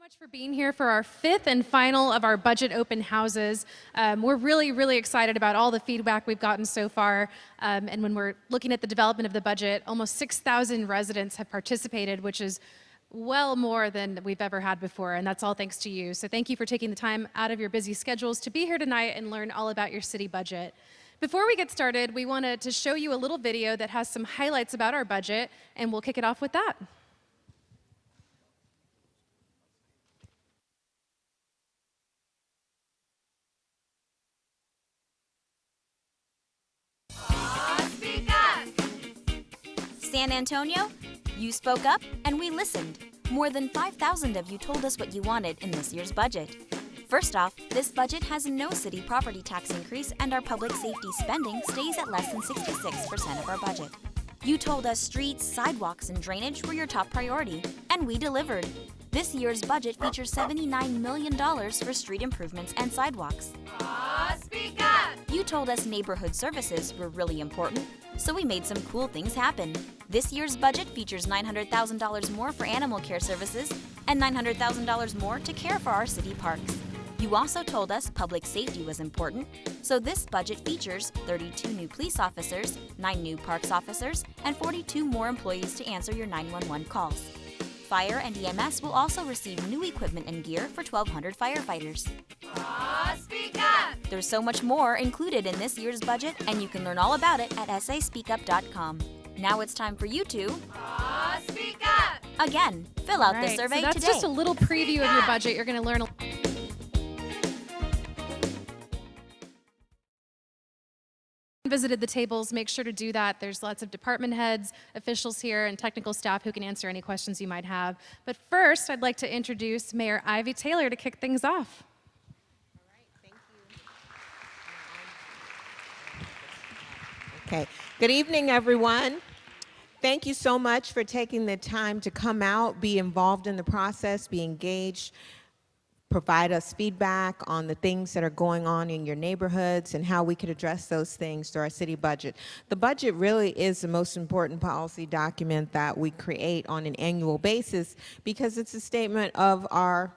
Much for being here for our fifth and final of our budget open houses. We're really excited about all the feedback we've gotten so far. And when we're looking at the development of the budget, almost 6,000 residents have participated, which is well more than we've ever had before. And that's all thanks to you. So thank you for taking the time out of your busy schedules to be here tonight and learn all about your city budget. Before we get started, we wanted to show you a little video that has some highlights about our budget, and we'll kick it off with that. San Antonio, you spoke up and we listened. More than 5,000 of you told us what you wanted in this year's budget. First off, this budget has no city property tax increase and our public safety spending stays at less than 66% of our budget. You told us streets, sidewalks, and drainage were your top priority, and we delivered. This year's budget features $79 million for street improvements and sidewalks. Speak up! You told us neighborhood services were really important, so we made some cool things happen. This year's budget features $900,000 more for animal care services and $900,000 more to care for our city parks. You also told us public safety was important, so this budget features 32 new police officers, 9 new parks officers, and 42 more employees to answer your 911 calls. Fire and EMS will also receive new equipment and gear for 1,200 firefighters. Speak up! There's so much more included in this year's budget, and you can learn all about it at SASpeakup.com. Now it's time for you to speak up! Again, fill out the survey so that's today. just a little preview of your budget. You're going to learn a visited the tables, make sure to do that. There's lots of department heads, officials here, and technical staff who can answer any questions you might have. But first, I'd like to introduce Mayor Ivy Taylor to kick things off. All right, thank you. Okay, good evening, everyone. Thank you so much for taking the time to come out, be involved in the process, be engaged, provide us feedback on the things that are going on in your neighborhoods and how we could address those things through our city budget. The budget really is the most important policy document that we create on an annual basis because it's a statement of our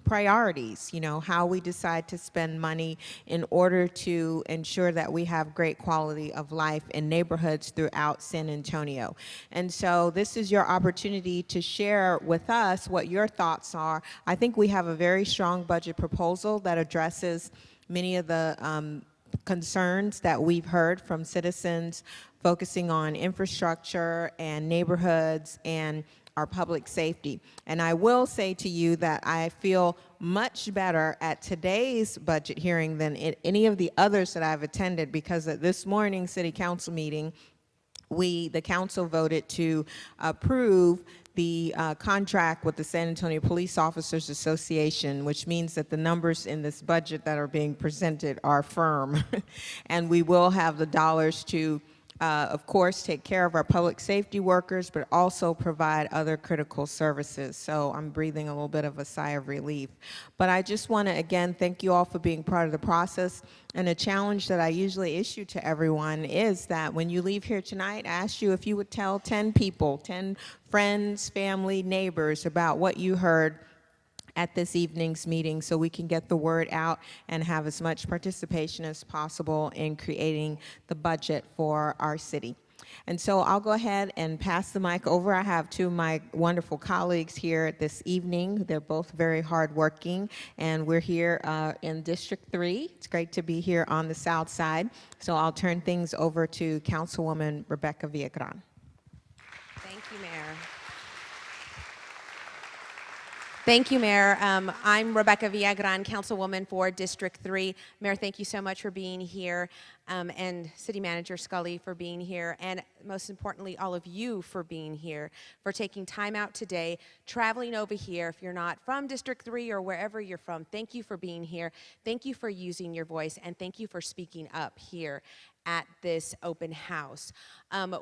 priorities, you know, how we decide to spend money in order to ensure that we have great quality of life in neighborhoods throughout San Antonio. And so this is your opportunity to share with us what your thoughts are. I think we have a very strong budget proposal that addresses many of the concerns that we've heard from citizens, focusing on infrastructure and neighborhoods and our public safety. And I will say to you that I feel much better at today's budget hearing than in any of the others that I've attended, because at this morning's city council meeting, the council voted to approve the contract with the San Antonio Police Officers Association, which means that the numbers in this budget that are being presented are firm. And we will have the dollars to of course, take care of our public safety workers, but also provide other critical services. So I'm breathing a little bit of a sigh of relief. But I just want to, again, thank you all for being part of the process. And a challenge that I usually issue to everyone is that when you leave here tonight, I ask you if you would tell 10 people, 10 friends, family, neighbors about what you heard at this evening's meeting, so we can get the word out and have as much participation as possible in creating the budget for our city. And so I'll go ahead and pass the mic over. I have two of my wonderful colleagues here this evening. They're both very hardworking, and we're here in District 3. It's great to be here on the South Side. So I'll turn things over to Councilwoman Rebecca Villagran. Thank you, Mayor. Thank you, Mayor. I'm Rebecca Villagran, Councilwoman for District 3. Mayor, thank you so much for being here, and City Manager Scully for being here, and most importantly, all of you for being here, for taking time out today, traveling over here. If you're not from District 3 or wherever you're from, thank you for being here. Thank you for using your voice, and thank you for speaking up here at this open house.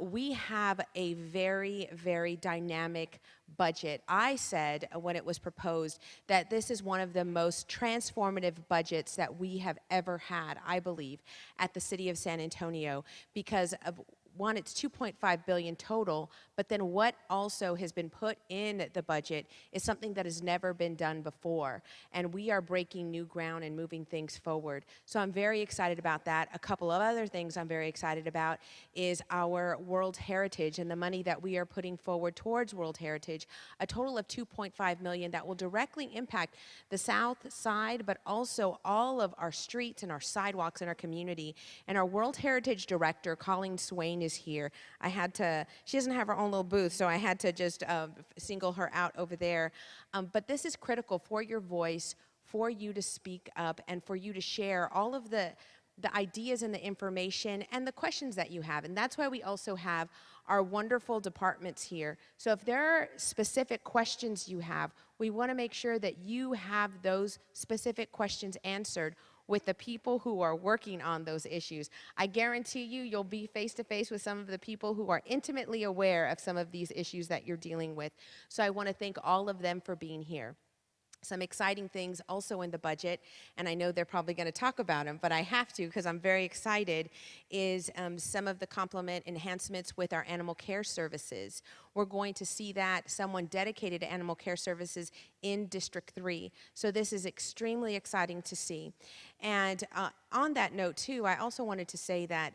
We have a very dynamic budget. I said when it was proposed that this is one of the most transformative budgets that we have ever had, I believe, at the City of San Antonio, because of one, it's 2.5 billion total, but then what also has been put in the budget is something that has never been done before. And we are breaking new ground and moving things forward. So I'm very excited about that. A couple of other things I'm very excited about is our World Heritage and the money that we are putting forward towards World Heritage, a total of 2.5 million that will directly impact the south side, but also all of our streets and our sidewalks in our community. And our World Heritage Director, Colleen Swain, is here. She doesn't have her own little booth, so I had to just single her out over there. But this is critical for your voice, for you to speak up, and for you to share all of the ideas and the information and the questions that you have. And that's why we also have our wonderful departments here. So if there are specific questions you have, we want to make sure that you have those specific questions answered with the people who are working on those issues. I guarantee you'll be face to face with some of the people who are intimately aware of some of these issues that you're dealing with. So I want to thank all of them for being here. Some exciting things also in the budget, and I know they're probably going to talk about them, but I have to because I'm very excited, is some of the complement enhancements with our animal care services. We're going to see that someone dedicated to animal care services in District 3. So this is extremely exciting to see. And on that note, too, I also wanted to say that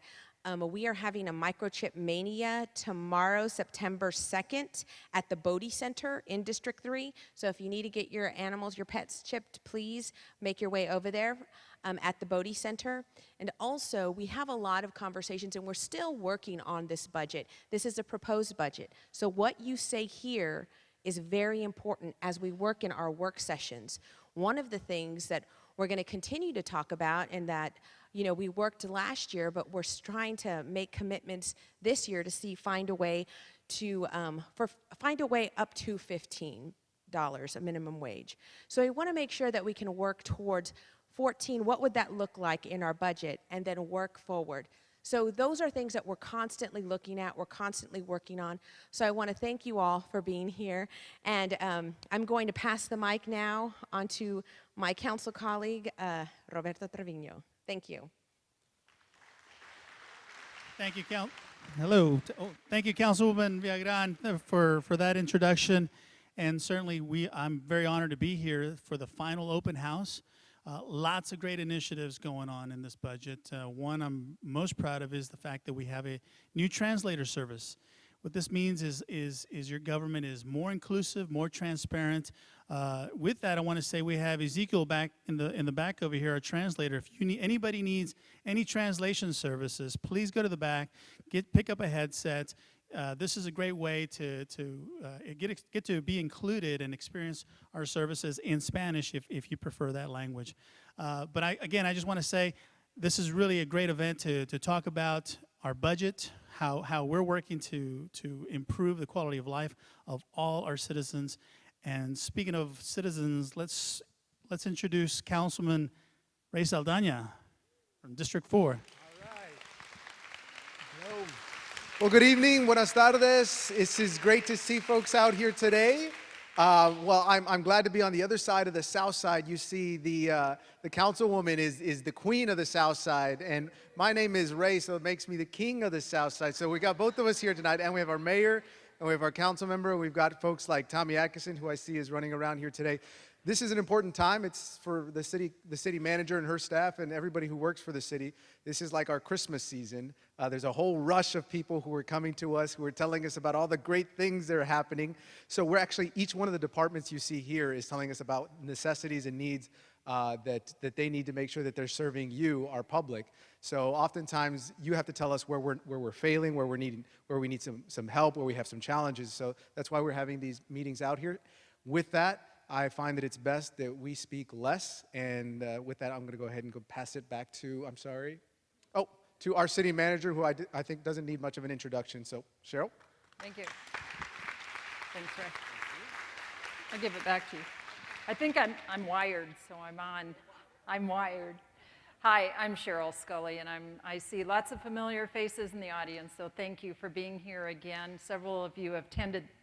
we are having a microchip mania tomorrow, September 2nd, at the Bodie Center in District 3. So if you need to get your animals, your pets chipped, please make your way over there at the Bodie Center. And also, we have a lot of conversations, and we're still working on this budget. This is a proposed budget. So what you say here is very important as we work in our work sessions. One of the things that we're going to continue to talk about, and that we worked last year, but we're trying to make commitments this year to find a way up to $15 a minimum wage. So we want to make sure that we can work towards 14. What would that look like in our budget, and then work forward. So those are things that we're constantly looking at, we're constantly working on. So I want to thank you all for being here. And I'm going to pass the mic now on to my council colleague, Roberto Trevino. Thank you. Thank you, Hello. Thank you, Councilwoman Viagran, for that introduction. And certainly, I'm very honored to be here for the final open house. Lots of great initiatives going on in this budget. One I'm most proud of is the fact that we have a new translator service. What this means is your government is more inclusive, more transparent. With that, I want to say we have Ezekiel back in the back over here, our translator. If anybody needs any translation services, please go to the back, pick up a headset. This is a great way to get to be included and experience our services in Spanish if you prefer that language. But I just want to say this is really a great event to talk about our budget, how we're working to improve the quality of life of all our citizens. And speaking of citizens, let's introduce Councilman Ray Saldana from District 4. All right. Hello. Well, good evening. Buenas tardes. It is great to see folks out here today. Well, I'm glad to be on the other side of the South Side. You see, the councilwoman is the queen of the South Side, and my name is Ray, so it makes me the king of the South Side. So we got both of us here tonight, and we have our mayor, and we have our council member. We've got folks like Tommy Atkinson, who I see is running around here today. This is an important time. It's for the city manager and her staff and everybody who works for the city. This is like our Christmas season. There's a whole rush of people who are coming to us, who are telling us about all the great things that are happening. So we're actually, each one of the departments you see here is telling us about necessities and needs that they need to make sure that they're serving you, our public. So oftentimes you have to tell us where we're failing, where we need some help, where we have some challenges. So that's why we're having these meetings out here. With that, I find that it's best that we speak less, and with that, I'm going to go ahead and pass it back to, to our city manager, who I think doesn't need much of an introduction. So, Cheryl? Thank you. Thanks, Ray. I'll give it back to you. I think I'm wired, so I'm on. I'm wired. Hi, I'm Cheryl Scully, and I see lots of familiar faces in the audience, so thank you for being here again. Several of you have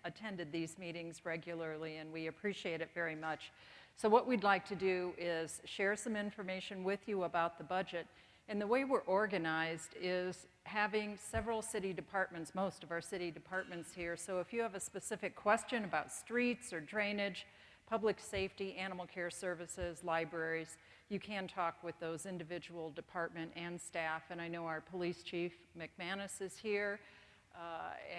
attended these meetings regularly, and we appreciate it very much. So what we'd like to do is share some information with you about the budget, And the way we're organized is having several city departments, most of our city departments here. So if you have a specific question about streets or drainage, public safety, animal care services, libraries, you can talk with those individual department and staff. And I know our police chief, McManus, is here.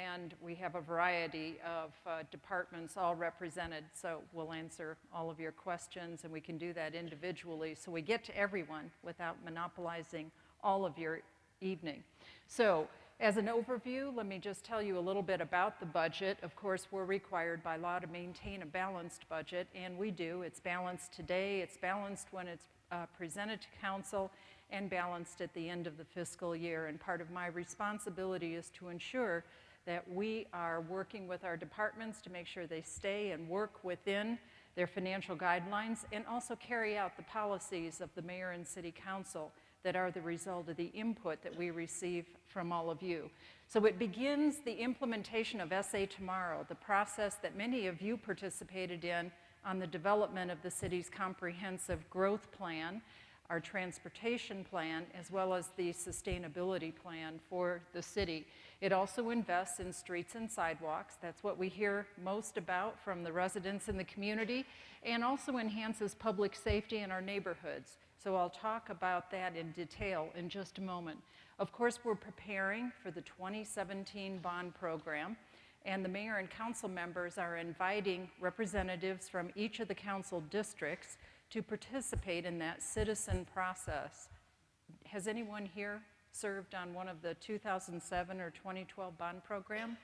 And we have a variety of departments all represented, so we'll answer all of your questions, and we can do that individually so we get to everyone without monopolizing all of your evening. So as an overview, let me just tell you a little bit about the budget. Of course, we're required by law to maintain a balanced budget, and we do. It's balanced today, it's balanced when it's presented to council, and balanced at the end of the fiscal year. And part of my responsibility is to ensure that we are working with our departments to make sure they stay and work within their financial guidelines and also carry out the policies of the mayor and city council that are the result of the input that we receive from all of you. So it begins the implementation of SA Tomorrow, the process that many of you participated in on the development of the city's comprehensive growth plan, our transportation plan, as well as the sustainability plan for the city. It also invests in streets and sidewalks. That's what we hear most about from the residents in the community, and also enhances public safety in our neighborhoods. So I'll talk about that in detail in just a moment. Of course, we're preparing for the 2017 bond program, and the mayor and council members are inviting representatives from each of the council districts to participate in that citizen process. Has anyone here served on one of the 2007 or 2012 bond program?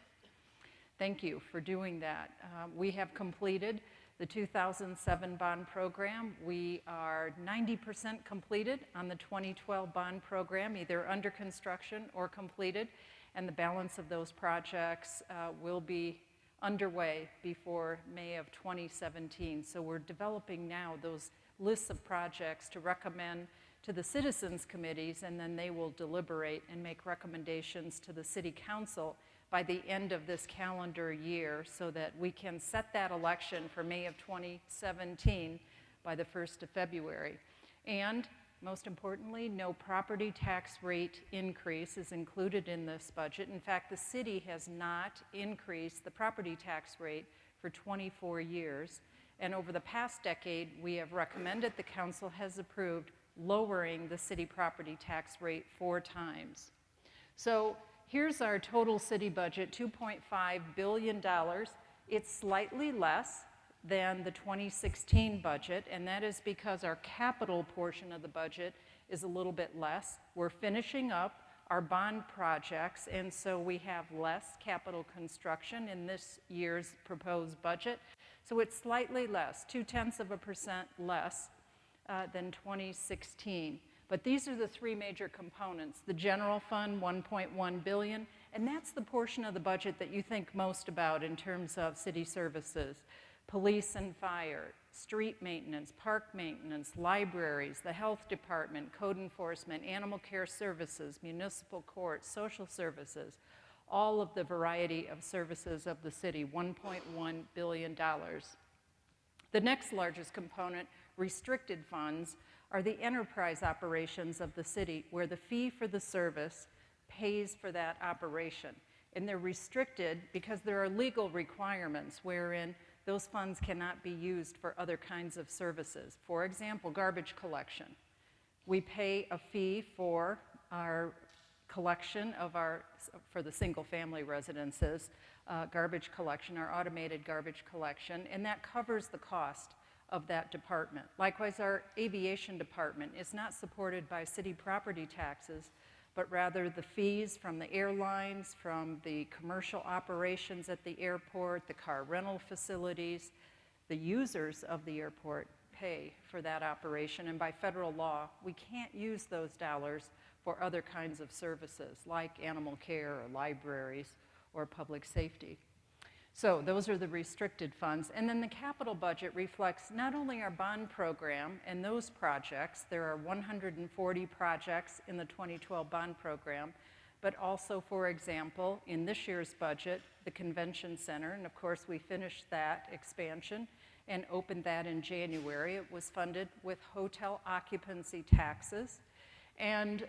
Thank you for doing that. We have completed the 2007 bond program. We are 90% completed on the 2012 bond program, either under construction or completed, and the balance of those projects will be underway before May of 2017. So we're developing now those lists of projects to recommend to the citizens committees, and then they will deliberate and make recommendations to the city council by the end of this calendar year so that we can set that election for May of 2017 by the 1st of February. And most importantly, no property tax rate increase is included in this budget. In fact, the city has not increased the property tax rate for 24 years. And over the past decade, we have recommended, the council has approved, lowering the city property tax rate 4 times. So here's our total city budget, $2.5 billion. It's slightly less than the 2016 budget, and that is because our capital portion of the budget is a little bit less. We're finishing up our bond projects, and so we have less capital construction in this year's proposed budget. So it's slightly less, 0.2% less than 2016. But these are the 3 major components. The general fund, $1.1 billion, and that's the portion of the budget that you think most about in terms of city services. Police and fire, street maintenance, park maintenance, libraries, the health department, code enforcement, animal care services, municipal courts, social services, all of the variety of services of the city, $1.1 billion. The next largest component, restricted funds, are the enterprise operations of the city, where the fee for the service pays for that operation. And they're restricted because there are legal requirements wherein those funds cannot be used for other kinds of services. For example, garbage collection. We pay a fee for our collection of for the single family residences, garbage collection, our automated garbage collection, and that covers the cost of that department. Likewise, our aviation department is not supported by city property taxes, but rather the fees from the airlines, from the commercial operations at the airport, the car rental facilities. The users of the airport pay for that operation, and by federal law, we can't use those dollars for other kinds of services like animal care or libraries or public safety. So those are the restricted funds. And then the capital budget reflects not only our bond program and those projects, there are 140 projects in the 2012 bond program, but also, for example, in this year's budget, the convention center, and of course we finished that expansion and opened that in January. It was funded with hotel occupancy taxes. And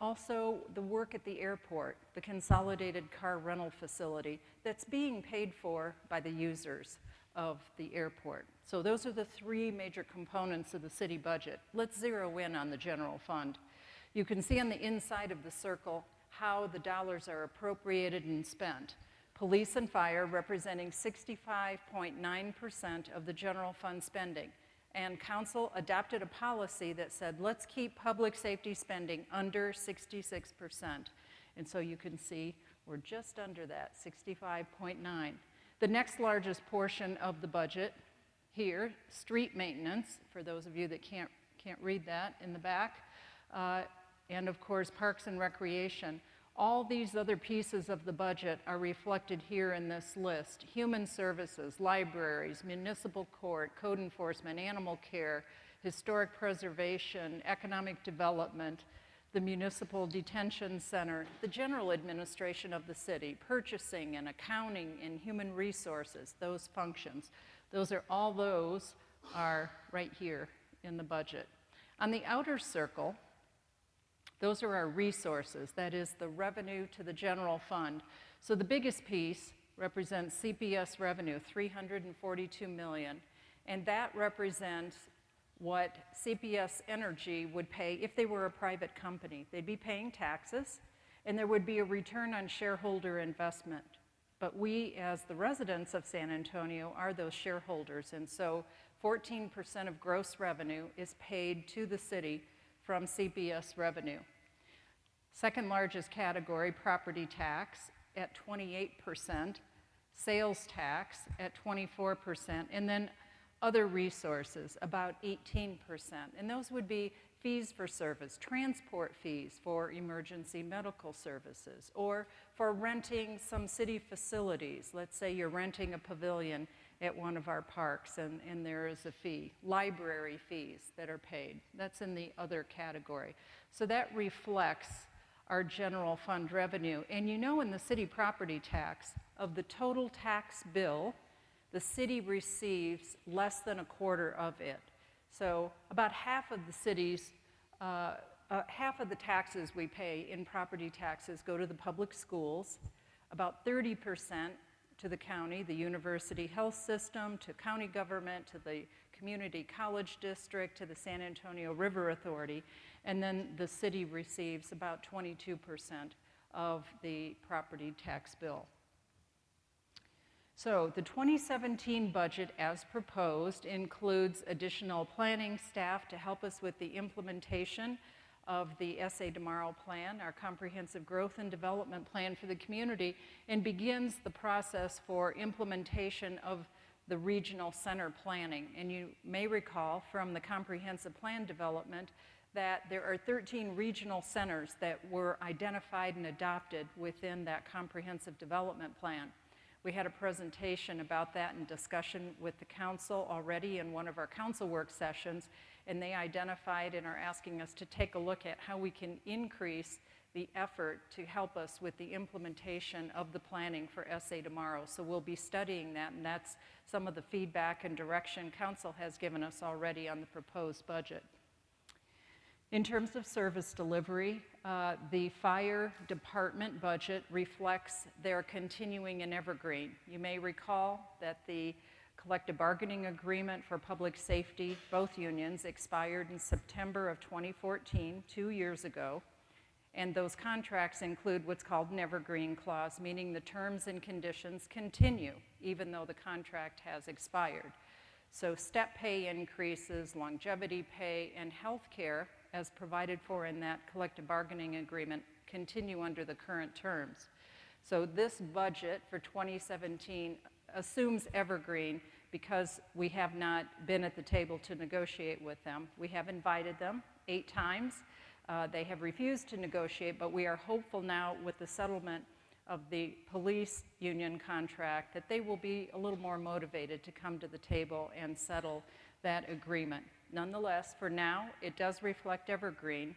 also the work at the airport, the consolidated car rental facility that's being paid for by the users of the airport. So those are the three major components of the city budget. Let's zero in on the general fund. You can see on the inside of the circle how the dollars are appropriated and spent. Police and fire representing 65.9% of the general fund spending. And council adopted a policy that said, let's keep public safety spending under 66%. And so you can see we're just under that, 65.9. The next largest portion of the budget here, street maintenance, for those of you that can't read that in the back, and of course parks and recreation. All these other pieces of the budget are reflected here in this list. Human services, libraries, municipal court, code enforcement, animal care, historic preservation, economic development, the municipal detention center, the general administration of the city, purchasing and accounting and human resources, those functions. All those are right here in the budget. On the outer circle, those are our resources, that is the revenue to the general fund. So the biggest piece represents CPS revenue, $342 million, and that represents what CPS Energy would pay if they were a private company. They'd be paying taxes, and there would be a return on shareholder investment. But we, as the residents of San Antonio, are those shareholders, and so 14% of gross revenue is paid to the city from CPS revenue. Second largest category, property tax at 28%, sales tax at 24%, and then other resources, about 18%. And those would be fees for service, transport fees for emergency medical services, or for renting some city facilities. Let's say you're renting a pavilion at one of our parks and there is a fee. Library fees that are paid. That's in the other category. So that reflects our general fund revenue. And you know, in the city property tax, of the total tax bill, the city receives less than a quarter of it. So about half of the city's, half of the taxes we pay in property taxes go to the public schools, about 30% to the county, the university health system, to county government, to the community college district, to the San Antonio River Authority, and then the city receives about 22% of the property tax bill. So the 2017 budget as proposed includes additional planning staff to help us with the implementation of the SA Tomorrow plan, our comprehensive growth and development plan for the community, and begins the process for implementation of the regional center planning. And you may recall from the comprehensive plan development that there are 13 regional centers that were identified and adopted within that comprehensive development plan. We had a presentation about that and discussion with the council already in one of our council work sessions, and they identified and are asking us to take a look at how we can increase the effort to help us with the implementation of the planning for SA Tomorrow. So we'll be studying that, and that's some of the feedback and direction council has given us already on the proposed budget. In terms of service delivery, the fire department budget reflects their continuing in Evergreen. You may recall that the collective bargaining agreement for public safety, both unions, expired in September of 2014, 2 years ago. And those contracts include what's called an evergreen clause, meaning the terms and conditions continue even though the contract has expired. So step pay increases, longevity pay, and health care, as provided for in that collective bargaining agreement, continue under the current terms. So this budget for 2017 assumes evergreen because we have not been at the table to negotiate with them. We have invited them 8 times. They have refused to negotiate, but we are hopeful now with the settlement of the police union contract that they will be a little more motivated to come to the table and settle that agreement. Nonetheless, for now, it does reflect evergreen,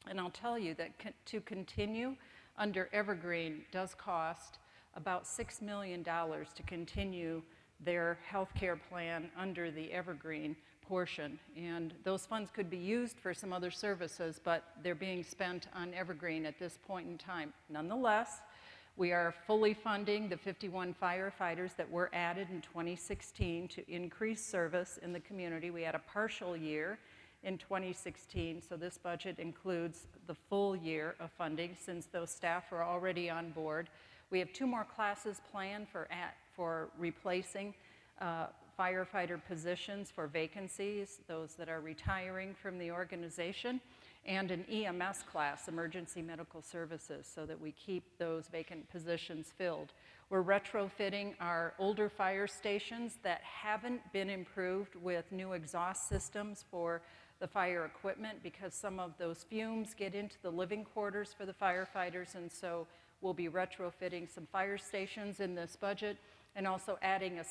and I'll tell you that to continue under evergreen does cost about $6 million to continue their health care plan under the evergreen portion. And those funds could be used for some other services, but they're being spent on Evergreen at this point in time. Nonetheless, we are fully funding the 51 firefighters that were added in 2016 to increase service in the community. We had a partial year in 2016, so this budget includes the full year of funding since those staff are already on board. We have 2 more classes planned for replacing firefighter positions for vacancies, those that are retiring from the organization, and an EMS class, Emergency Medical Services, so that we keep those vacant positions filled. We're retrofitting our older fire stations that haven't been improved with new exhaust systems for the fire equipment because some of those fumes get into the living quarters for the firefighters, and so we'll be retrofitting some fire stations in this budget and also adding a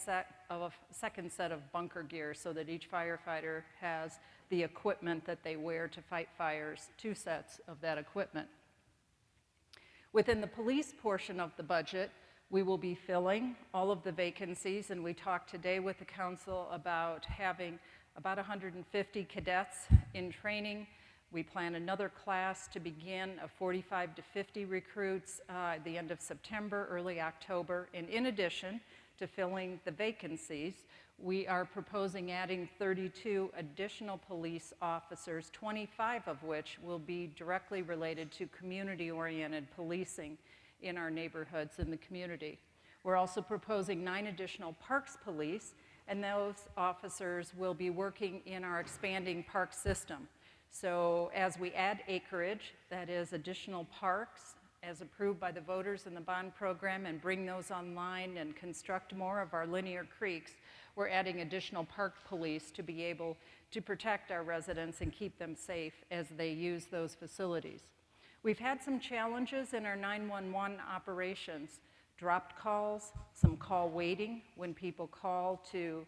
second set of bunker gear so that each firefighter has the equipment that they wear to fight fires, 2 sets of that equipment. Within the police portion of the budget, we will be filling all of the vacancies, and we talked today with the council about having about 150 cadets in training. We plan another class to begin of 45 to 50 recruits at the end of September, early October. And in addition to filling the vacancies, we are proposing adding 32 additional police officers, 25 of which will be directly related to community-oriented policing in our neighborhoods in the community. We're also proposing 9 additional parks police, and those officers will be working in our expanding park system. So as we add acreage, that is additional parks, as approved by the voters in the bond program, and bring those online and construct more of our linear creeks, we're adding additional park police to be able to protect our residents and keep them safe as they use those facilities. We've had some challenges in our 911 operations. Dropped calls, some call waiting when people call to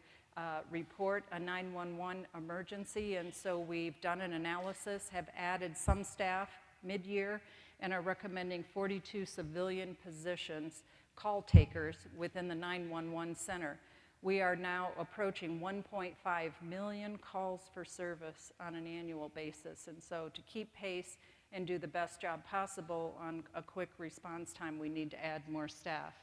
report a 911 emergency, and so we've done an analysis, have added some staff mid-year, and are recommending 42 civilian positions, call takers, within the 911 center. We are now approaching 1.5 million calls for service on an annual basis, and so to keep pace and do the best job possible on a quick response time, we need to add more staff.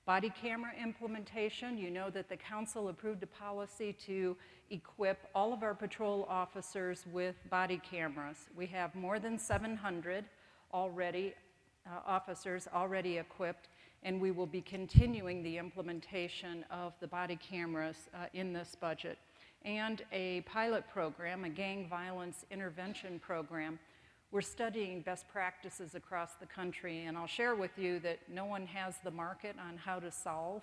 Body camera implementation, you know that the council approved a policy to equip all of our patrol officers with body cameras. We have more than 700 officers already equipped, and we will be continuing the implementation of the body cameras in this budget. And a pilot program, a gang violence intervention program. We're studying best practices across the country, and I'll share with you that no one has the market on how to solve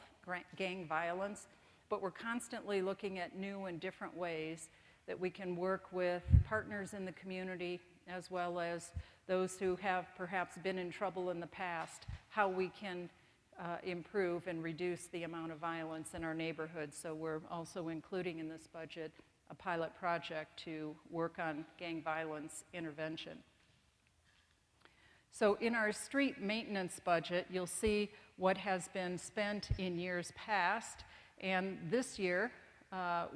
gang violence, but we're constantly looking at new and different ways that we can work with partners in the community as well as those who have perhaps been in trouble in the past, how we can improve and reduce the amount of violence in our neighborhoods. So we're also including in this budget a pilot project to work on gang violence intervention. So in our street maintenance budget, you'll see what has been spent in years past. And this year,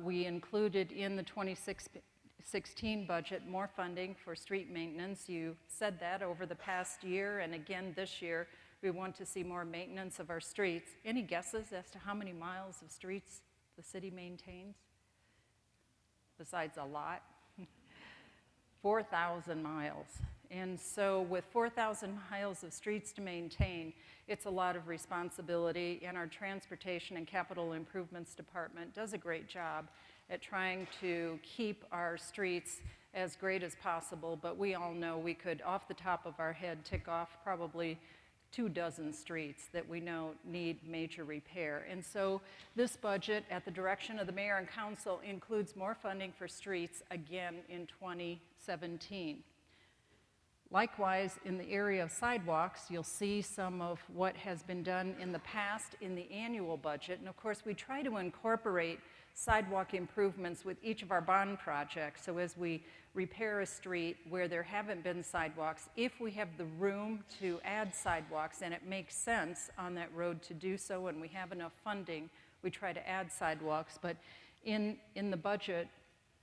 we included in the 2016 budget more funding for street maintenance. You said that over the past year, and again this year, we want to see more maintenance of our streets. Any guesses as to how many miles of streets the city maintains? Besides a lot? 4,000 miles. And so with 4,000 miles of streets to maintain, it's a lot of responsibility, and our Transportation and Capital Improvements Department does a great job at trying to keep our streets as great as possible, but we all know we could, off the top of our head, tick off probably 24 streets that we know need major repair. And so this budget, at the direction of the mayor and council, includes more funding for streets again in 2017. Likewise, in the area of sidewalks, you'll see some of what has been done in the past in the annual budget. And of course, we try to incorporate sidewalk improvements with each of our bond projects. So as we repair a street where there haven't been sidewalks, if we have the room to add sidewalks and it makes sense on that road to do so and we have enough funding, we try to add sidewalks. But in the budget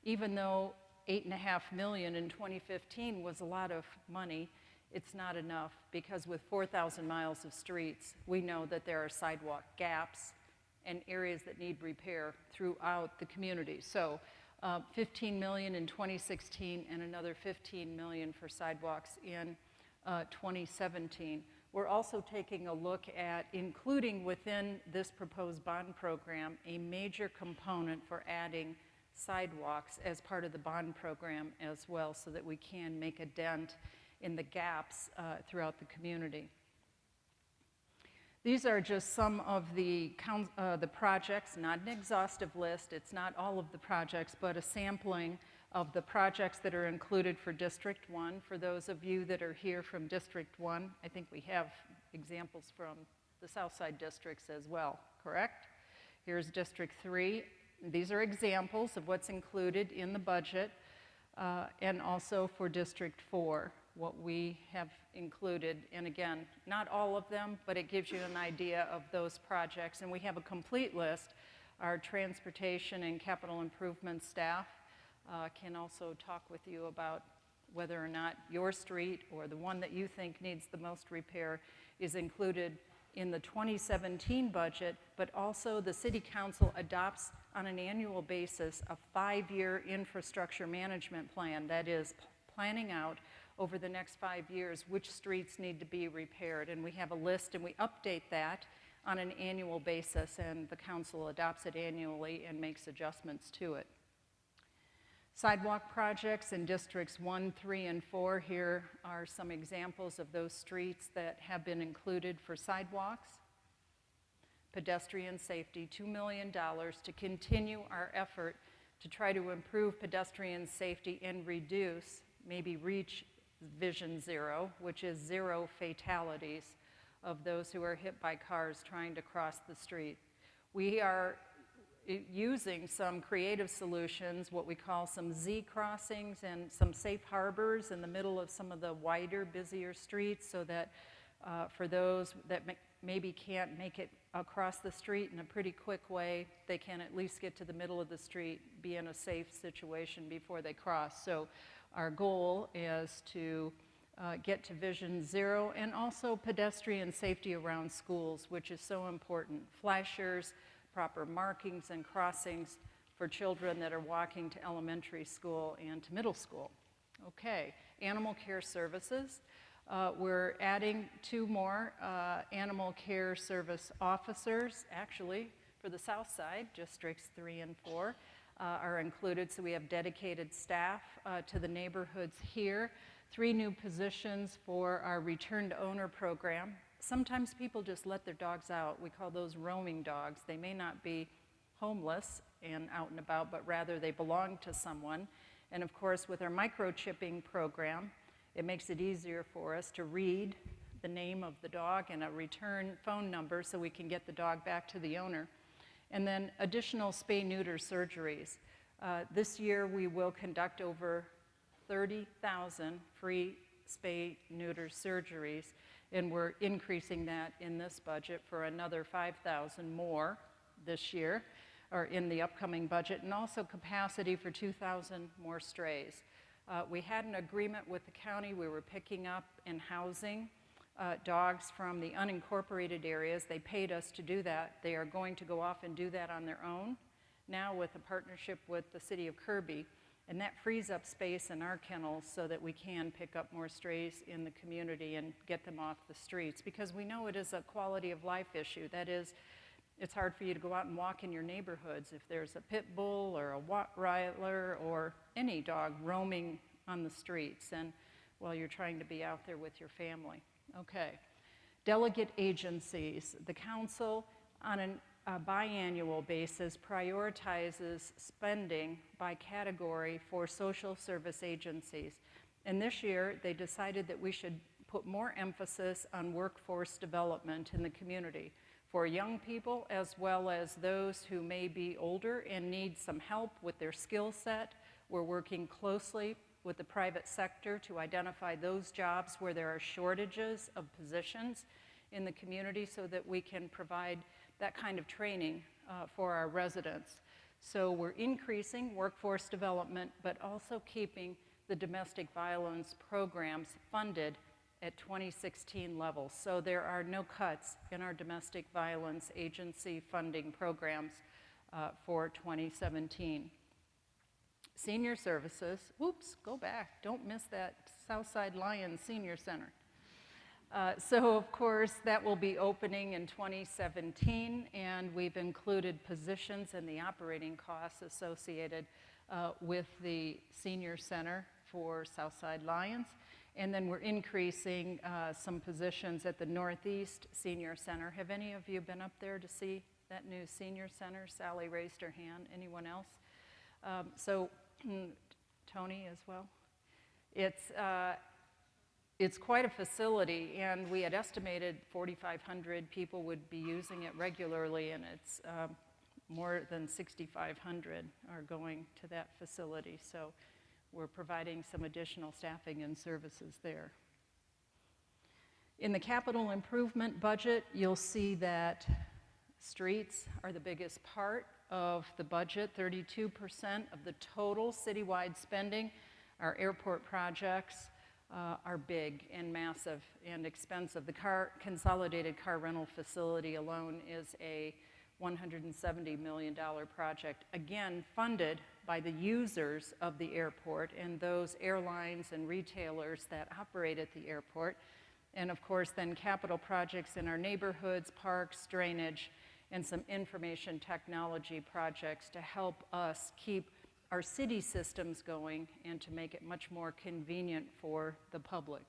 Even though 8.5 million in 2015 was a lot of money, it's not enough, because with 4,000 miles of streets, we know that there are sidewalk gaps and areas that need repair throughout the community. So 15 million in 2016 and another 15 million for sidewalks in 2017. We're also taking a look at including within this proposed bond program a major component for adding sidewalks as part of the bond program as well, so that we can make a dent in the gaps throughout the community. These are just some of the projects, not an exhaustive list. It's not all of the projects, but a sampling of the projects that are included for District 1. For those of you that are here from District 1, I think we have examples from the Southside districts as well, correct? Here's District 3. These are examples of what's included in the budget, and also for District 4, what we have included. And again, not all of them, but it gives you an idea of those projects. And we have a complete list. Our transportation and capital improvement staff can also talk with you about whether or not your street or the one that you think needs the most repair is included in the 2017 budget, but also the City Council adopts on an annual basis a 5-year infrastructure management plan, that is planning out over the next 5 years which streets need to be repaired. And we have a list, and we update that on an annual basis, and the council adopts it annually and makes adjustments to it. Sidewalk projects in Districts 1, 3, and 4. Here are some examples of those streets that have been included for sidewalks. Pedestrian safety, $2 million to continue our effort to try to improve pedestrian safety and reduce, maybe reach Vision Zero, which is 0 fatalities of those who are hit by cars trying to cross the street. We are using some creative solutions, what we call some Z crossings and some safe harbors in the middle of some of the wider, busier streets, so that for those that maybe can't make it across the street in a pretty quick way, they can at least get to the middle of the street, be in a safe situation before they cross. So our goal is to get to Vision Zero, and also pedestrian safety around schools, which is so important. Flashers, proper markings and crossings for children that are walking to elementary school and to middle school. Okay, animal care services. We're adding 2 more animal care service officers, actually, for the South Side. Districts 3 and 4 are included, so we have dedicated staff to the neighborhoods here. 3 new positions for our return to owner program. Sometimes people just let their dogs out. We call those roaming dogs. They may not be homeless and out and about, but rather they belong to someone. And of course, with our microchipping program, it makes it easier for us to read the name of the dog and a return phone number so we can get the dog back to the owner. And then additional spay-neuter surgeries. This year we will conduct over 30,000 free spay-neuter surgeries, and we're increasing that in this budget for another 5,000 more this year, or in the upcoming budget, and also capacity for 2,000 more strays. We had an agreement with the county. We were picking up and housing dogs from the unincorporated areas. They paid us to do that. They are going to go off and do that on their own now with a partnership with the city of Kirby. And that frees up space in our kennels so that we can pick up more strays in the community and get them off the streets, because we know it is a quality of life issue. That is, it's hard for you to go out and walk in your neighborhoods if there's a pit bull or a Rottweiler or any dog roaming on the streets, and while you're trying to be out there with your family. Okay. Delegate agencies. The council on a biannual basis prioritizes spending by category for social service agencies. And this year, they decided that we should put more emphasis on workforce development in the community for young people, as well as those who may be older and need some help with their skill set. We're working closely with the private sector to identify those jobs where there are shortages of positions in the community so that we can provide that kind of training for our residents. So we're increasing workforce development, but also keeping the domestic violence programs funded at 2016 levels. So there are no cuts in our domestic violence agency funding programs for 2017. Senior services, whoops, go back, don't miss that Southside Lions Senior Center. So of course that will be opening in 2017, and we've included positions and the operating costs associated with the Senior Center for Southside Lions. And then we're increasing some positions at the Northeast Senior Center. Have any of you been up there to see that new Senior Center? Sally raised her hand. Anyone else? Tony as well. It's quite a facility, and we had estimated 4,500 people would be using it regularly, and it's more than 6,500 are going to that facility. So we're providing some additional staffing and services there. In the capital improvement budget, you'll see that streets are the biggest part of the budget. 32% of the total citywide spending. Our airport projects are big and massive and expensive. The consolidated car rental facility alone is a $170 million project, again funded by the users of the airport and those airlines and retailers that operate at the airport. And of course then capital projects in our neighborhoods, parks, drainage, and some information technology projects to help us keep our city systems going and to make it much more convenient for the public.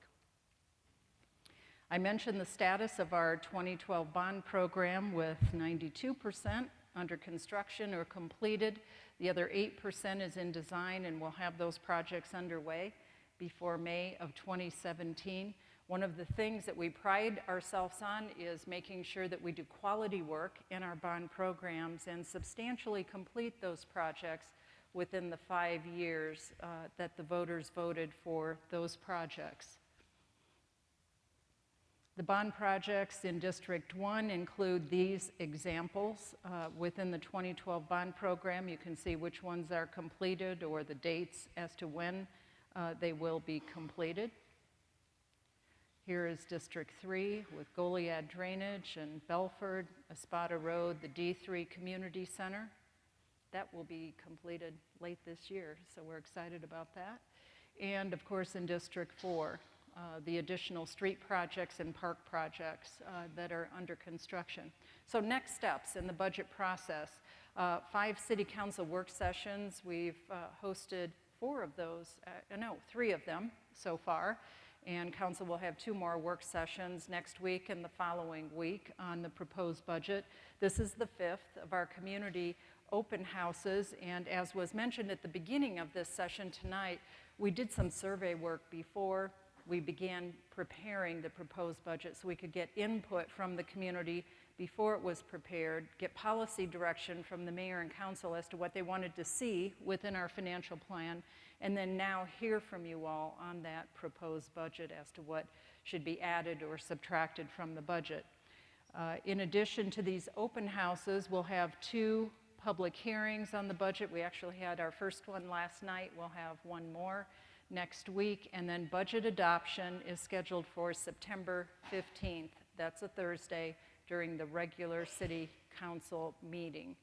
I mentioned the status of our 2012 bond program with 92% under construction or completed. The other 8% is in design, and we'll have those projects underway before May of 2017. One of the things that we pride ourselves on is making sure that we do quality work in our bond programs and substantially complete those projects within the 5 years that the voters voted for those projects. The bond projects in District 1 include these examples. Within the 2012 bond program, you can see which ones are completed or the dates as to when they will be completed. Here is District 3 with Goliad Drainage and Belford, Espada Road, the D3 Community Center. That will be completed late this year, so we're excited about that. And of course in District 4, the additional street projects and park projects that are under construction. So next steps in the budget process, 5 city council work sessions. We've hosted 3 of them so far, and council will have 2 more work sessions next week and the following week on the proposed budget. This is the 5th of our community open houses, and as was mentioned at the beginning of this session tonight, we did some survey work before we began preparing the proposed budget so we could get input from the community before it was prepared, get policy direction from the mayor and council as to what they wanted to see within our financial plan, and then now hear from you all on that proposed budget as to what should be added or subtracted from the budget. In addition to these open houses, we'll have 2 public hearings on the budget. We actually had our first one last night. We'll have 1 more next week, and then budget adoption is scheduled for September 15th. That's a Thursday during the regular city council meeting.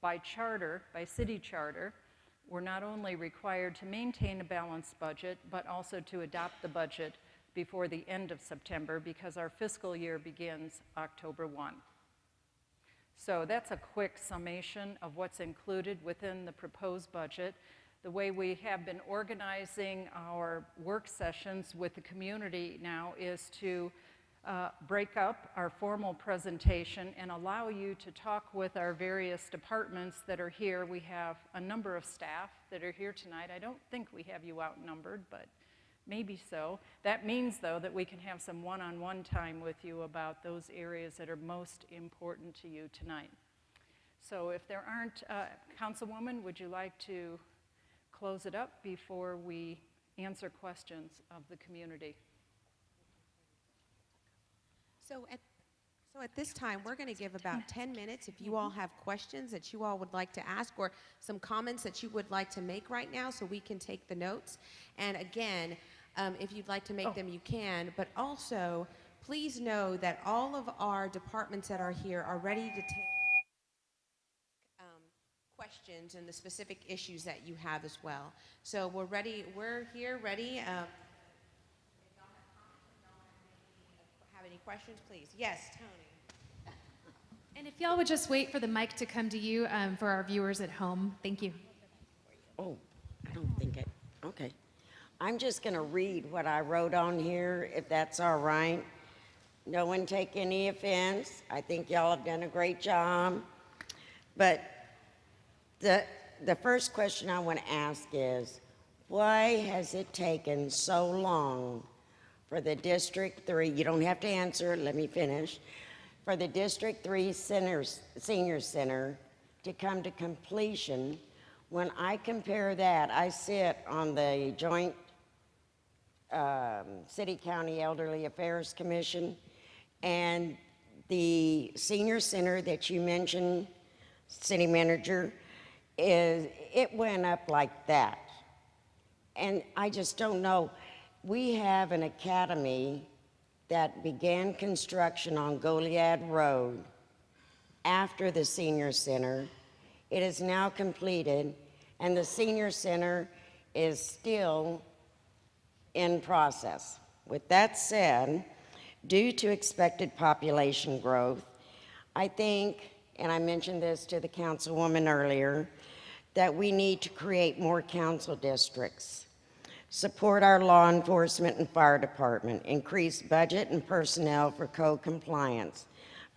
By charter, by city charter, we're not only required to maintain a balanced budget, but also to adopt the budget before the end of September because our fiscal year begins October 1. So that's a quick summation of what's included within the proposed budget. The way we have been organizing our work sessions with the community now is to break up our formal presentation and allow you to talk with our various departments that are here. We have a number of staff that are here tonight. I don't think we have you outnumbered, but maybe so. That means, though, that we can have some one-on-one time with you about those areas that are most important to you tonight. So if there aren't, Councilwoman, would you like to close it up before we answer questions of the community? So So at this time, we're going to give about 10 minutes if you all have questions that you all would like to ask or some comments that you would like to make right now so we can take the notes. And again, if you'd like to make them, you can. But also, please know that all of our departments that are here are ready to take questions and the specific issues that you have as well. So we're ready. We're here ready. If y'all have any questions, please. Yes, Tony. And if y'all would just wait for the mic to come to you for our viewers at home. Thank you. Oh, I don't think it, okay. I'm just going to read what I wrote on here, if that's all right. No one take any offense. I think y'all have done a great job. But the first question I want to ask is, why has it taken so long for the District 3, you don't have to answer, let me finish, for the District 3 Senior Center to come to completion? When I compare that, I sit on the Joint City-County Elderly Affairs Commission, and the senior center that you mentioned, City Manager, it went up like that. And I just don't know. We have an academy that began construction on Goliad Road after the senior center. It is now completed, and the senior center is still in process. With that said, due to expected population growth, I think, and I mentioned this to the councilwoman earlier, that we need to create more council districts, support our law enforcement and fire department, increase budget and personnel for code compliance,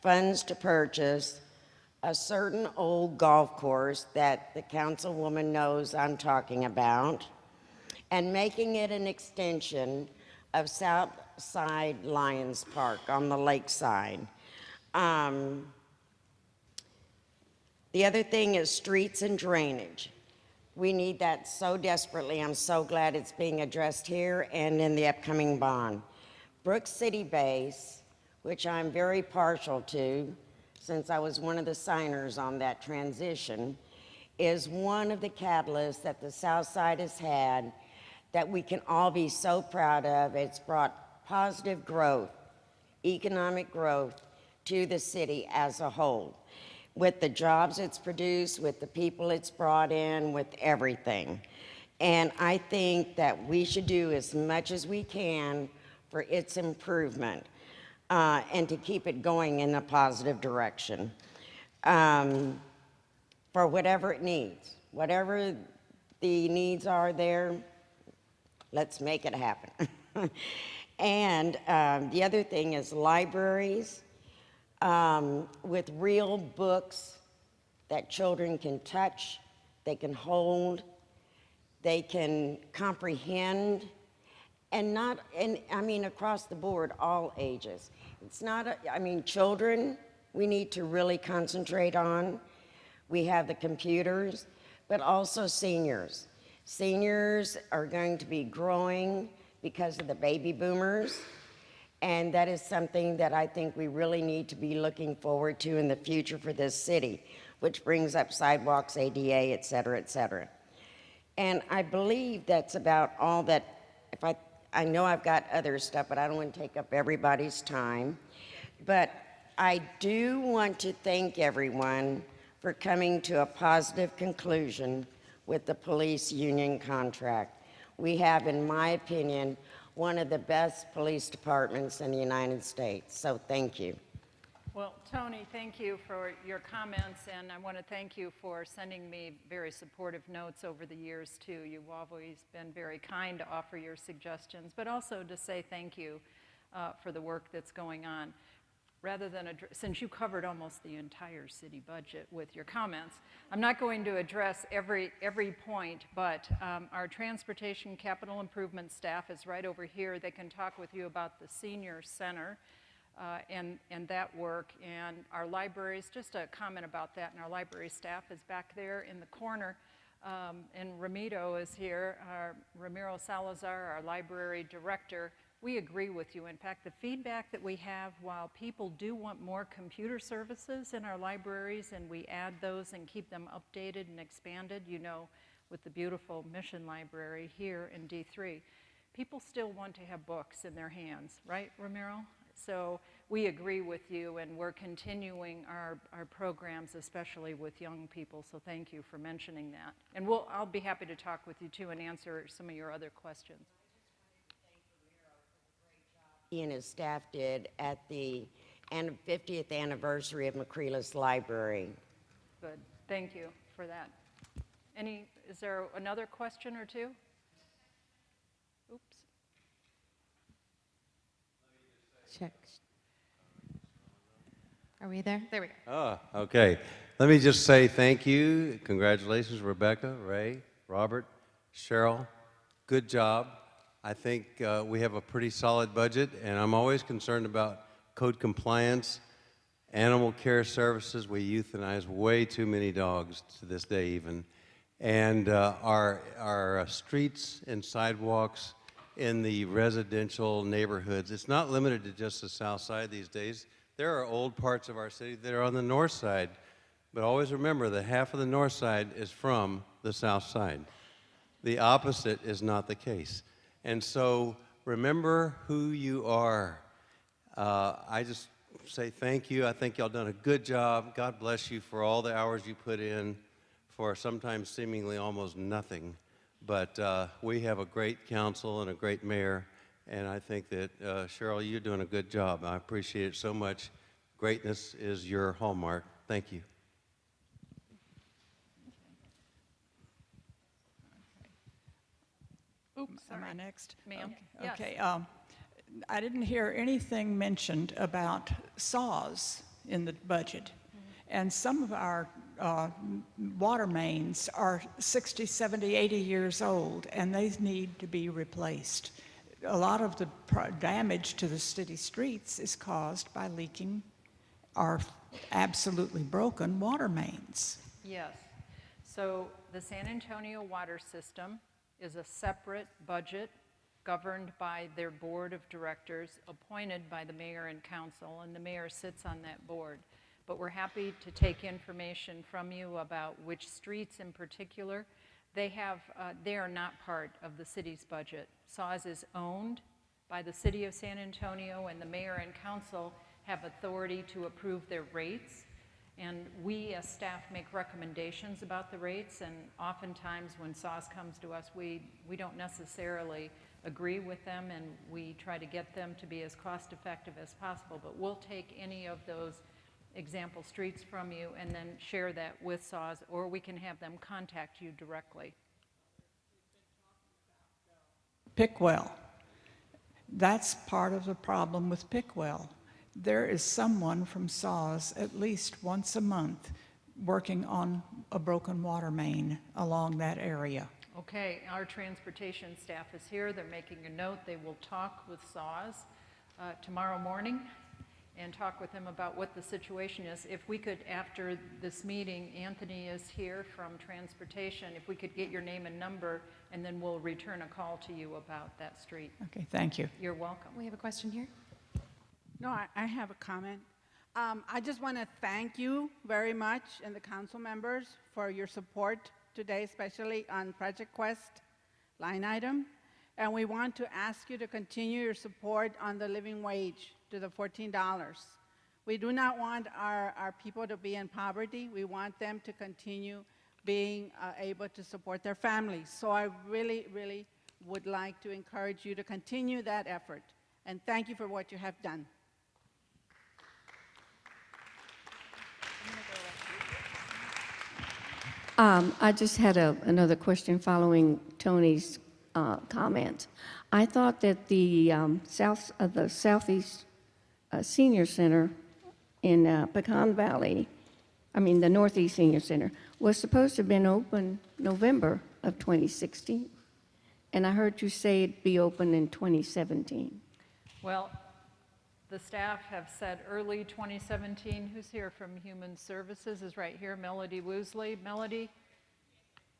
funds to purchase a certain old golf course that the councilwoman knows I'm talking about, and making it an extension of Southside Lions Park on the lakeside. The other thing is streets and drainage. We need that so desperately. I'm so glad it's being addressed here and in the upcoming bond. Brooks City Base, which I'm very partial to, since I was one of the signers on that transition, is one of the catalysts that the South Side has had that we can all be so proud of. It's brought positive growth, economic growth to the city as a whole, with the jobs it's produced, with the people it's brought in, with everything. And I think that we should do as much as we can for its improvement and to keep it going in a positive direction for whatever it needs. Whatever the needs are there, let's make it happen. And the other thing is libraries with real books that children can touch, they can hold, they can comprehend, and I mean across the board, all ages. It's not, I mean, children, we need to really concentrate on. We have the computers, but also seniors. Seniors are going to be growing because of the baby boomers, and that is something that I think we really need to be looking forward to in the future for this city, which brings up sidewalks, ADA, et cetera, et cetera. And I believe that's about all that, I know I've got other stuff, but I don't want to take up everybody's time. But I do want to thank everyone for coming to a positive conclusion with the police union contract. We have, in my opinion, one of the best police departments in the United States, so thank you. Well, Tony, thank you for your comments, and I want to thank you for sending me very supportive notes over the years, too. You've always been very kind to offer your suggestions, but also to say thank you for the work that's going on. Rather than, since you covered almost the entire city budget with your comments, I'm not going to address every point, but our transportation capital improvement staff is right over here. They can talk with you about the senior center and that work, and our libraries. Just a comment about that, and our library staff is back there in the corner, and Ramiro is here, Ramiro Salazar, our library director, we agree with you. In fact, the feedback that we have, while people do want more computer services in our libraries, and we add those and keep them updated and expanded, you know, with the beautiful Mission Library here in D3, people still want to have books in their hands, right, Ramiro? So we agree with you, and we're continuing our programs, especially with young people, so thank you for mentioning that. And I'll be happy to talk with you too and answer some of your other questions. He and his staff did at the 50th anniversary of Macrelis Library. Good, thank you for that. Is there another question or two? Oops. Check. Are we there? There we go. Oh, okay. Let me just say thank you. Congratulations, Rebecca, Ray, Robert, Cheryl. Good job. I think we have a pretty solid budget, and I'm always concerned about code compliance, animal care services. We euthanize way too many dogs to this day even. And our streets and sidewalks in the residential neighborhoods, it's not limited to just the south side these days. There are old parts of our city that are on the north side, but always remember that half of the north side is from the south side. The opposite is not the case. And so remember who you are. I just say thank you. I think y'all done a good job. God bless you for all the hours you put in for sometimes seemingly almost nothing. But we have a great council and a great mayor, and I think that, Cheryl, you're doing a good job. I appreciate it so much. Greatness is your hallmark. Thank you. Oops, Am sorry. I next? Ma'am? Okay. Yes. I didn't hear anything mentioned about saws in the budget. And some of our water mains are 60, 70, 80 years old, and they need to be replaced. A lot of the damage to the city streets is caused by leaking or absolutely broken water mains. Yes. So the San Antonio water system is a separate budget governed by their board of directors, appointed by the mayor and council, and the mayor sits on that board. But we're happy to take information from you about which streets in particular. They are not part of the city's budget. SAWS is owned by the city of San Antonio, and the mayor and council have authority to approve their rates. And we as staff make recommendations about the rates, and oftentimes when SAWS comes to us, we don't necessarily agree with them, and we try to get them to be as cost effective as possible. But we'll take any of those example streets from you and then share that with SAWS, or we can have them contact you directly. Pickwell. That's part of the problem with Pickwell. There is someone from SAWS at least once a month working on a broken water main along that area. Okay, our transportation staff is here. They're making a note. They will talk with SAWS tomorrow morning and talk with them about what the situation is. If we could, after this meeting, Anthony is here from transportation, if we could get your name and number, and then we'll return a call to you about that street. Okay, thank you. You're welcome. We have a question here. No, I have a comment. I just want to thank you very much and the council members for your support today, especially on Project Quest line item. And we want to ask you to continue your support on the living wage to the $14. We do not want our people to be in poverty. We want them to continue being able to support their families. So I really, really would like to encourage you to continue that effort. And thank you for what you have done. I just had another question following Tony's comment. I thought that the Southeast Senior Center in Pecan Valley, the Northeast Senior Center, was supposed to have been open November of 2016. And I heard you say it'd be open in 2017. Well, the staff have said early 2017. Who's here from Human Services is right here, Melody Woosley. Melody,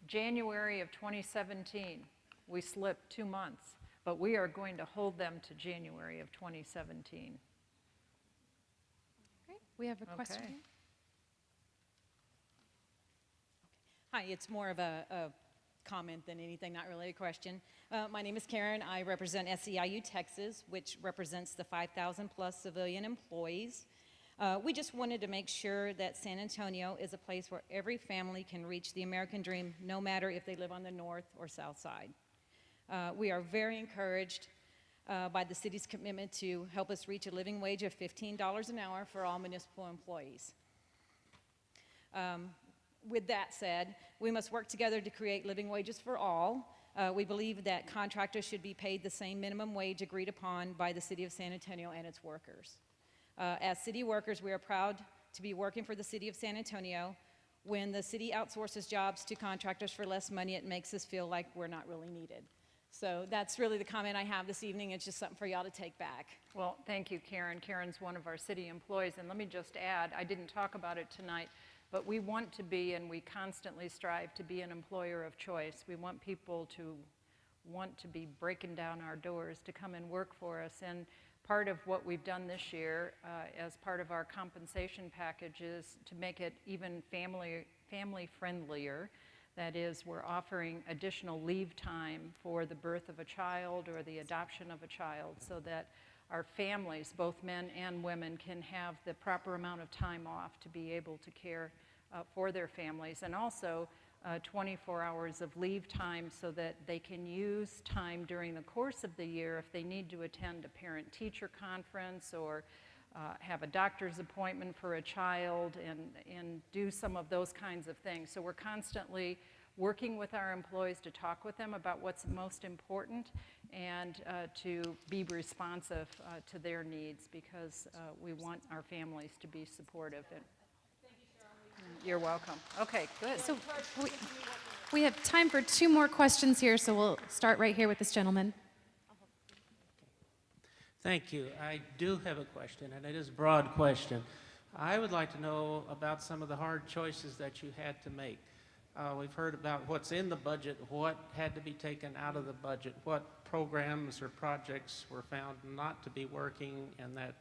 January of 2017, we slipped 2 months. but we are going to hold them to January of 2017. Great. We have a question Okay. here. Hi, it's more of a comment than anything, not really a question. My name is Karen. I represent SEIU Texas, which represents the 5,000 plus civilian employees. We just wanted to make sure that San Antonio is a place where every family can reach the American dream, no matter if they live on the north or south side. We are very encouraged by the city's commitment to help us reach a living wage of $15 an hour for all municipal employees. With that said, we must work together to create living wages for all. We believe that contractors should be paid the same minimum wage agreed upon by the City of San Antonio and its workers. As city workers, we are proud to be working for the City of San Antonio. When the city outsources jobs to contractors for less money, it makes us feel like we're not really needed. So that's really the comment I have this evening. It's just something for y'all to take back. Well, thank you, Karen. Karen's one of our city employees, and let me just add, I didn't talk about it tonight, but we want to be, and we constantly strive to be, an employer of choice. We want people to want to be breaking down our doors to come and work for us. And part of what we've done this year as part of our compensation package is to make it even family friendlier. That is, we're offering additional leave time for the birth of a child or the adoption of a child so that our families, both men and women, can have the proper amount of time off to be able to care for their families, and also 24 hours of leave time so that they can use time during the course of the year if they need to attend a parent-teacher conference or have a doctor's appointment for a child and do some of those kinds of things. So we're constantly working with our employees to talk with them about what's most important and to be responsive to their needs, because we want our families to be supportive. And you're welcome. Okay, good. So we have time for 2 more questions here, so we'll start right here with this gentleman. Thank you. I do have a question, and it is a broad question. I would like to know about some of the hard choices that you had to make. We've heard about what's in the budget, what had to be taken out of the budget, what programs or projects were found not to be working and that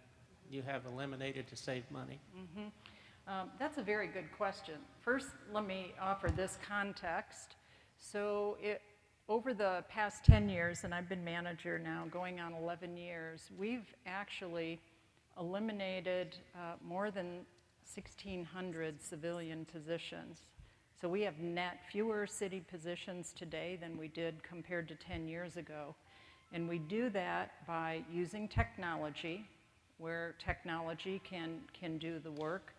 you have eliminated to save money. That's a very good question. First, let me offer this context. So over the past 10 years, and I've been manager now going on 11 years, we've actually eliminated more than 1,600 civilian positions. So we have net fewer city positions today than we did compared to 10 years ago. And we do that by using technology, where technology can do the work.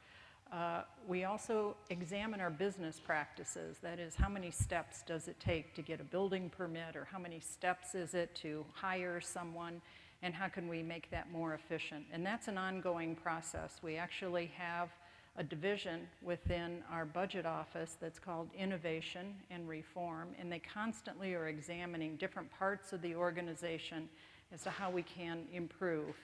We also examine our business practices. That is, how many steps does it take to get a building permit, or how many steps is it to hire someone, and how can we make that more efficient? And that's an ongoing process. We actually have a division within our budget office that's called Innovation and Reform, and they constantly are examining different parts of the organization as to how we can improve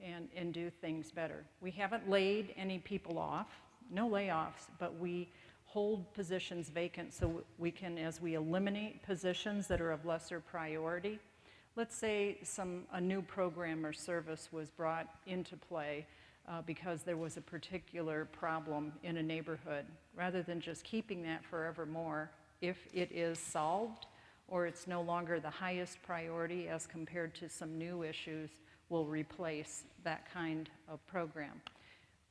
and do things better. We haven't laid any people off, no layoffs, but we hold positions vacant so we can, as we eliminate positions that are of lesser priority, let's say a new program or service was brought into play because there was a particular problem in a neighborhood. Rather than just keeping that forevermore, if it is solved or it's no longer the highest priority as compared to some new issues, we'll replace that kind of program.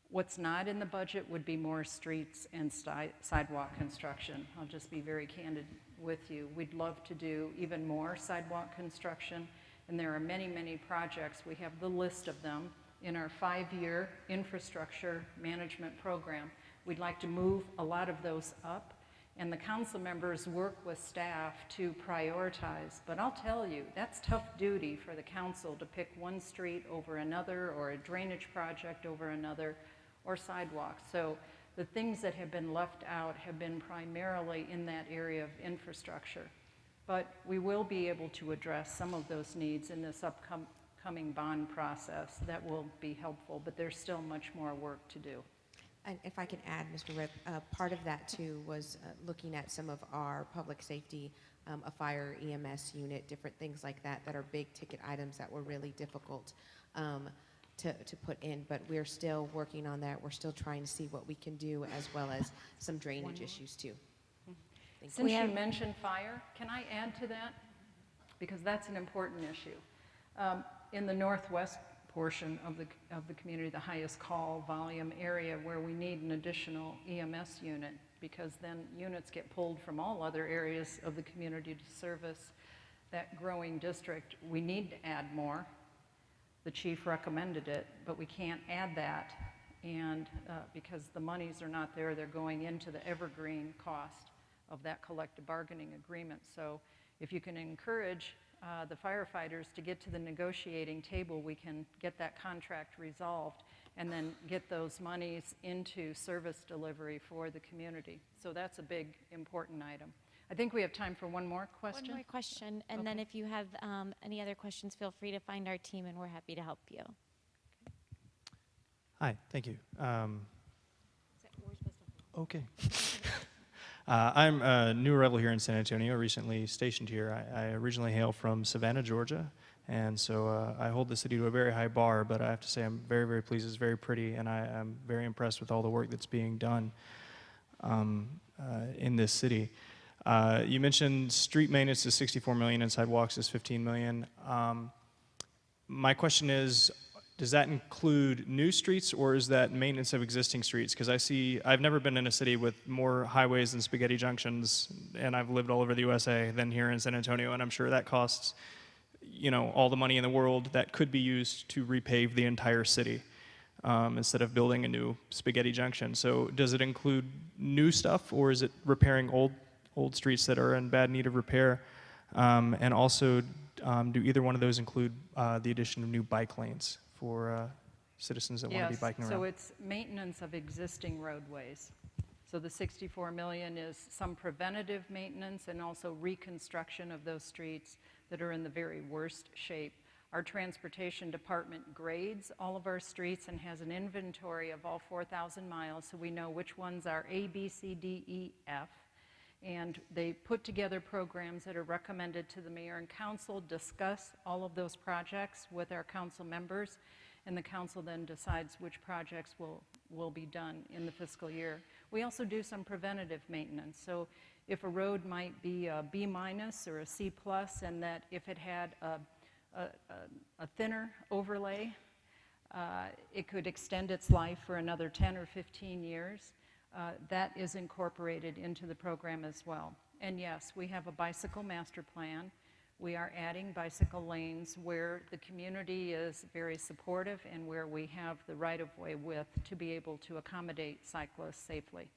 What's not in the budget would be more streets and sidewalk construction. I'll just be very candid with you. We'd love to do even more sidewalk construction, and there are many, many projects. We have the list of them in our 5-year infrastructure management program. We'd like to move a lot of those up, and the council members work with staff to prioritize. But I'll tell you, that's tough duty for the council to pick one street over another, or a drainage project over another, or sidewalks. So the things that have been left out have been primarily in that area of infrastructure. But we will be able to address some of those needs in this upcoming bond process. That will be helpful, but there's still much more work to do. And if I can add, Mr. Rip, part of that too was looking at some of our public safety a fire EMS unit, different things like that that are big ticket items that were really difficult to put in, but we're still working on that. We're still trying to see what we can do, as well as some drainage issues too. Since you mentioned fire, can I add to that? Because that's an important issue. In the northwest portion of the community, the highest call volume area where we need an additional EMS unit, because then units get pulled from all other areas of the community to service that growing district. We need to add more. The chief recommended it, but we can't add that, and because the monies are not there, they're going into the evergreen cost of that collective bargaining agreement. So if you can encourage the firefighters to get to the negotiating table, we can get that contract resolved and then get those monies into service delivery for the community. So that's a big, important item. I think we have time for one more question. One more question, and then if you have any other questions, feel free to find our team, and we're happy to help you. Hi, thank you. Okay. I'm a new arrival here in San Antonio, recently stationed here. I originally hail from Savannah, Georgia, and so I hold the city to a very high bar, but I have to say I'm very, very pleased. It's very pretty, and I'm very impressed with all the work that's being done in this city. You mentioned street maintenance is $64 million and sidewalks is $15 million. My question is, does that include new streets, or is that maintenance of existing streets? Because I've never been in a city with more highways and spaghetti junctions, and I've lived all over the USA, than here in San Antonio, and I'm sure that costs, all the money in the world that could be used to repave the entire city instead of building a new spaghetti junction. So does it include new stuff, or is it repairing old streets that are in bad need of repair? And also, do either one of those include the addition of new bike lanes for citizens that want to be biking around? So it's maintenance of existing roadways. So the $64 million is some preventative maintenance and also reconstruction of those streets that are in the very worst shape. Our transportation department grades all of our streets and has an inventory of all 4,000 miles, so we know which ones are A, B, C, D, E, F. And they put together programs that are recommended to the mayor and council, discuss all of those projects with our council members, and the council then decides which projects will be done in the fiscal year. We also do some preventative maintenance. So if a road might be a B- or a C+, and that if it had a thinner overlay, it could extend its life for another 10 or 15 years. That is incorporated into the program as well. And yes, we have a bicycle master plan. We are adding bicycle lanes where the community is very supportive and where we have the right-of-way width to be able to accommodate cyclists safely.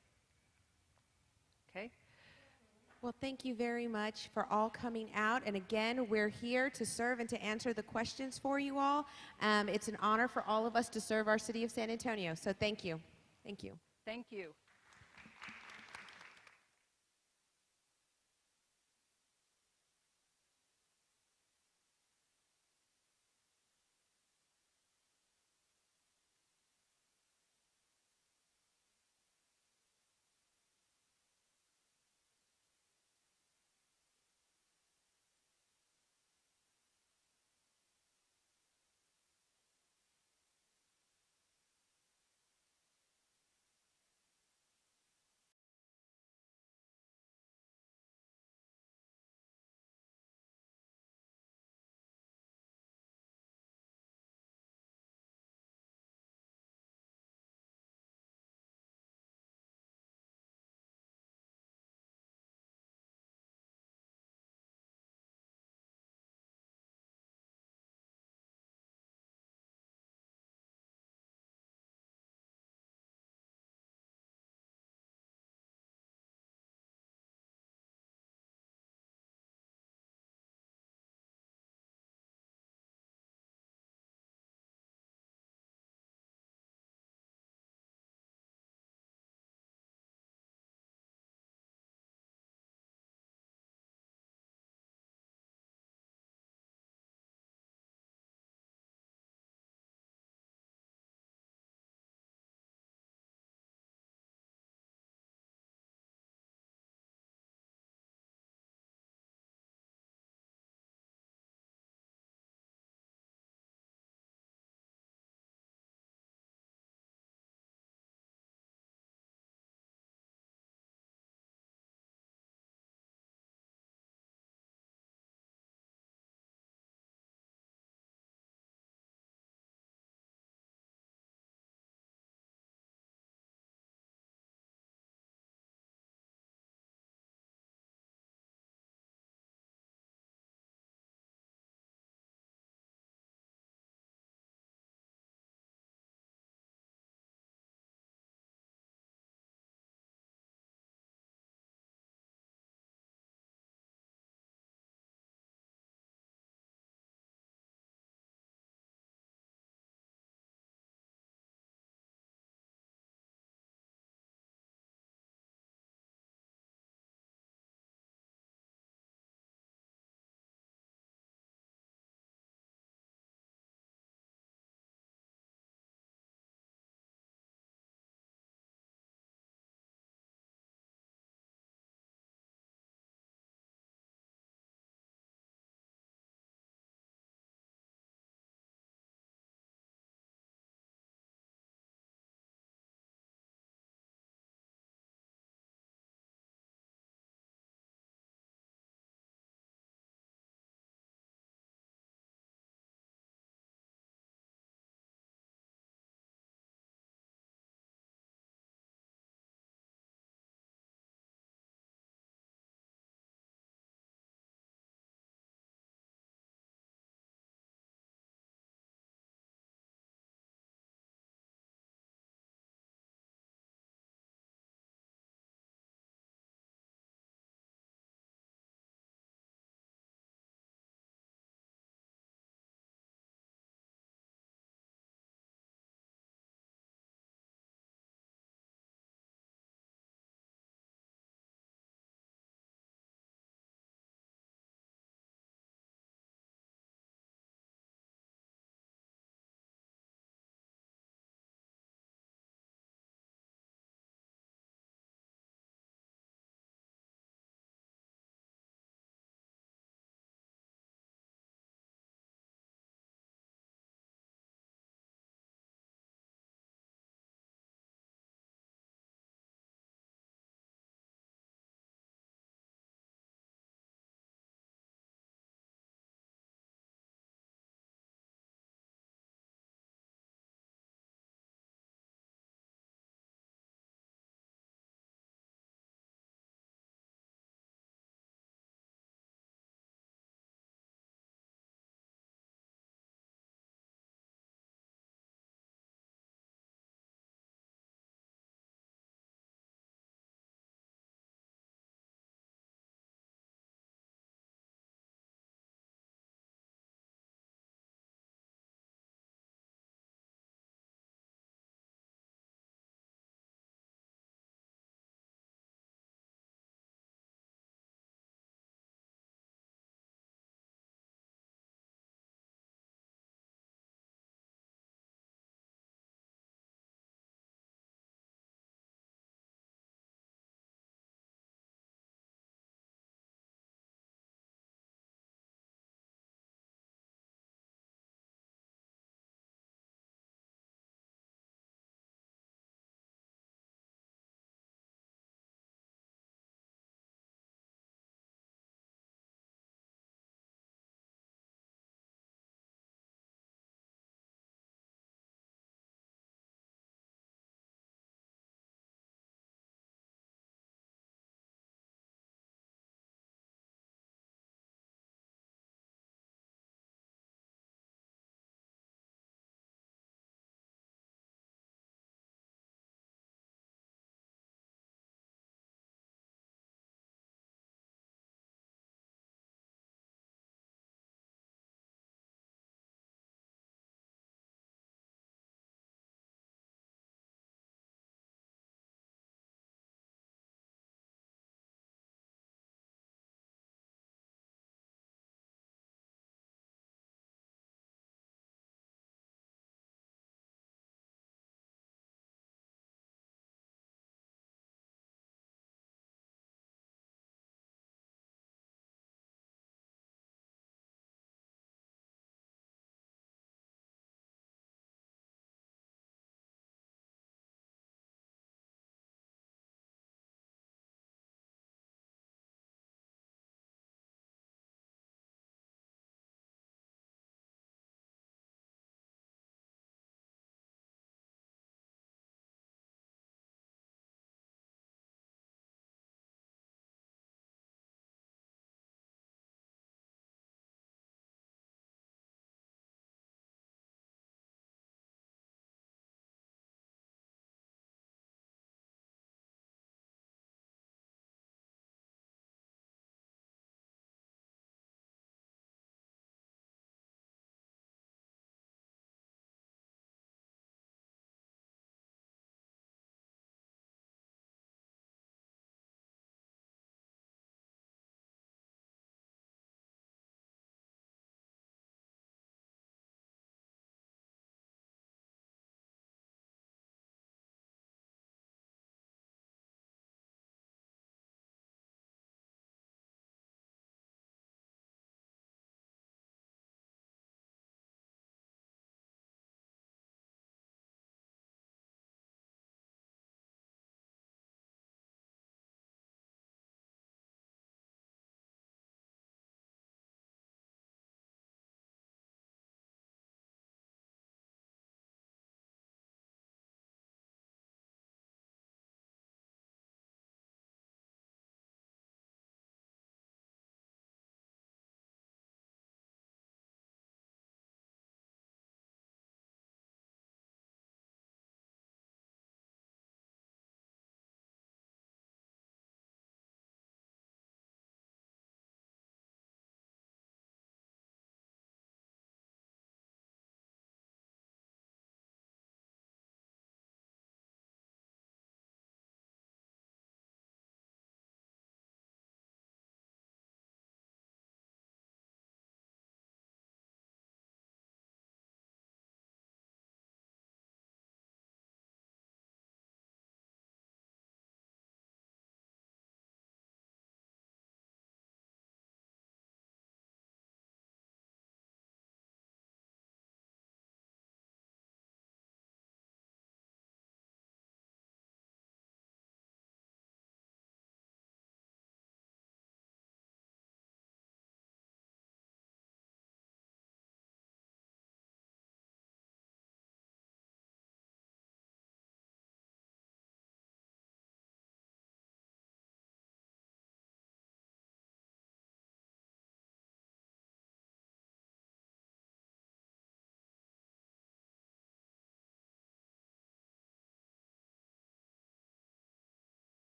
Okay? Well, thank you very much for all coming out. And again, we're here to serve and to answer the questions for you all. It's an honor for all of us to serve our city of San Antonio. So thank you. Thank you. Thank you.